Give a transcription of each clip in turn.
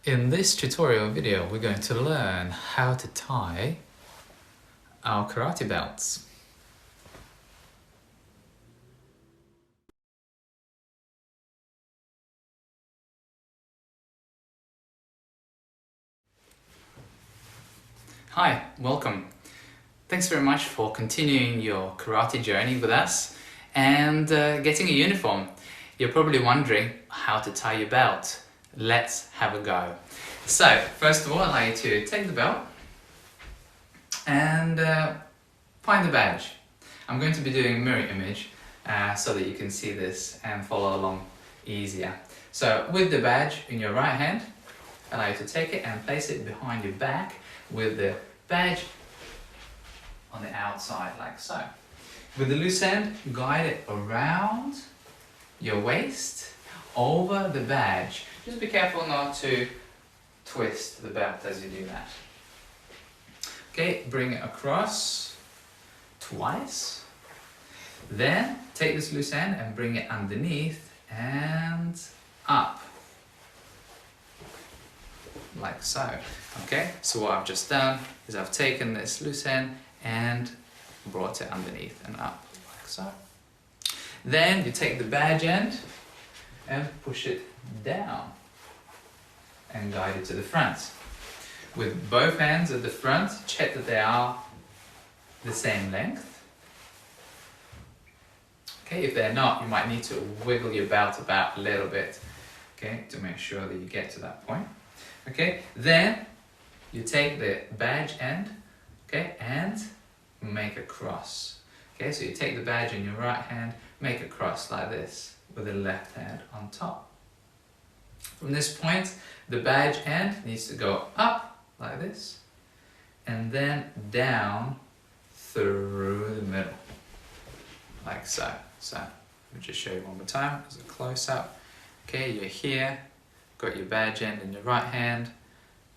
In this tutorial video, we're going to learn how to tie our karate belts. Hi, welcome. Thanks very much for continuing your karate journey with us and getting a uniform. You're probably wondering how to tie your belt. Let's have a go. So, first of all, I'd like you to take the belt and find the badge. I'm going to be doing a mirror image so that you can see this and follow along easier. So, with the badge in your right hand, I'd like you to take it and place it behind your back with the badge on the outside, like so. With the loose end, guide it around your waist, over the badge. Just be careful not to twist the belt as you do that. Okay, bring it across twice. Then take this loose end and bring it underneath and up. Like so. Okay, so what I've just done is I've taken this loose end and brought it underneath and up, like so. Then you take the badge end and push it down and guide it to the front. With both ends at the front, check that they are the same length. Okay, if they're not, you might need to wiggle your belt about a little bit, okay, to make sure that you get to that point. Okay, then you take the badge end, okay, and make a cross. Okay, so you take the badge in your right hand, make a cross like this with the left hand on top. From this point, the badge end needs to go up like this and then down through the middle, like so. So, let me just show you one more time as a close-up. Okay, you're here, got your badge end in your right hand,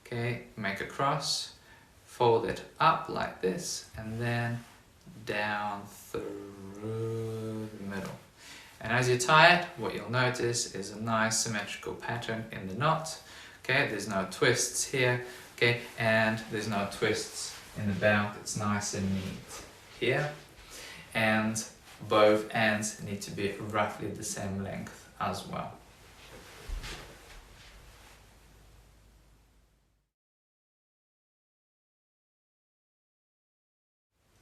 okay, make a cross, fold it up like this and then down through the middle. And as you tie it, what you'll notice is a nice symmetrical pattern in the knot. Okay, there's no twists here, okay, and there's no twists in the belt. It's nice and neat here. And both ends need to be roughly the same length as well.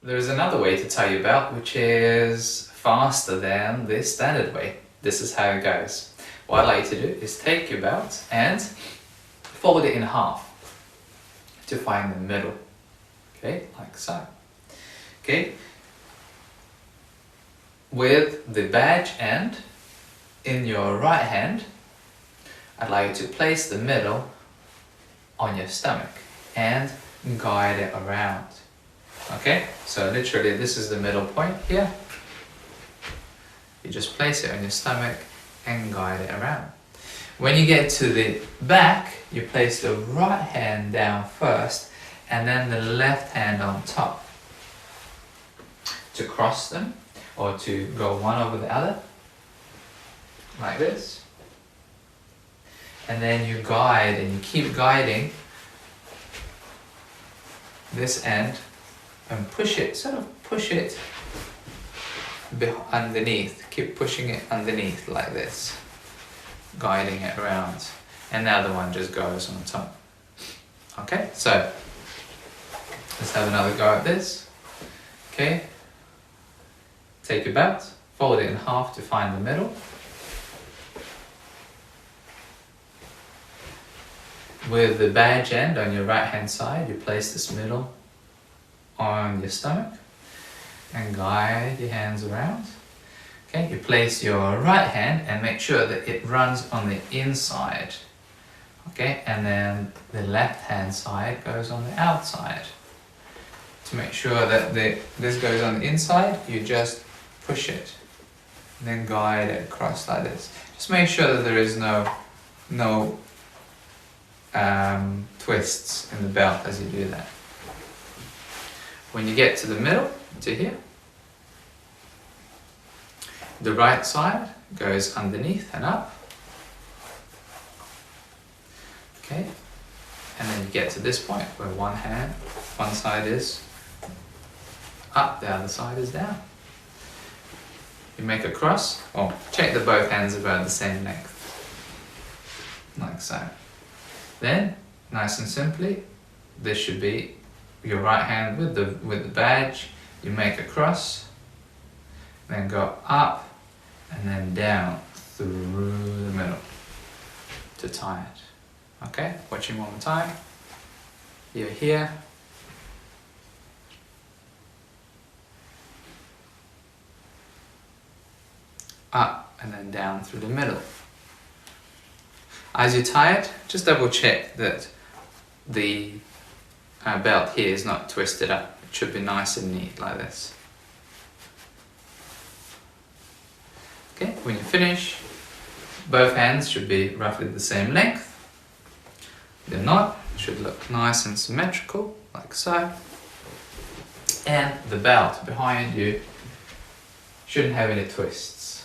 There's another way to tie your belt which is faster than the standard way. This is how it goes. What I'd like you to do is take your belt and fold it in half to find the middle. Okay, like so. Okay. With the badge end in your right hand, I'd like you to place the middle on your stomach and guide it around. Okay, so literally this is the middle point here. You just place it on your stomach and guide it around. When you get to the back, you place the right hand down first and then the left hand on top to cross them or to go one over the other, like this. And then you guide and you keep guiding this end and push it, sort of push it underneath. Keep pushing it underneath like this, guiding it around. And the other one just goes on top. Okay, so let's have another go at this. Okay, take your belt, fold it in half to find the middle. With the badge end on your right hand side, you place this middle on your stomach and guide your hands around. Okay, you place your right hand and make sure that it runs on the inside. Okay, and then the left hand side goes on the outside. To make sure that this goes on the inside, you just push it and then guide it across like this. Just make sure that there is no twists in the belt as you do that. When you get to the middle, to here, the right side goes underneath and up. Okay, and then you get to this point where one side is up, the other side is down. You make a cross, or check that both ends are about the same length, like so. Then, nice and simply, this should be your right hand with the badge. You make a cross, then go up and then down through the middle to tie it. Okay, watching one more time. You're here. Up and then down through the middle. As you tie it, just double check that the belt here is not twisted up. It should be nice and neat like this. Okay, when you finish, both ends should be roughly the same length. The knot should look nice and symmetrical, like so. And the belt behind you shouldn't have any twists.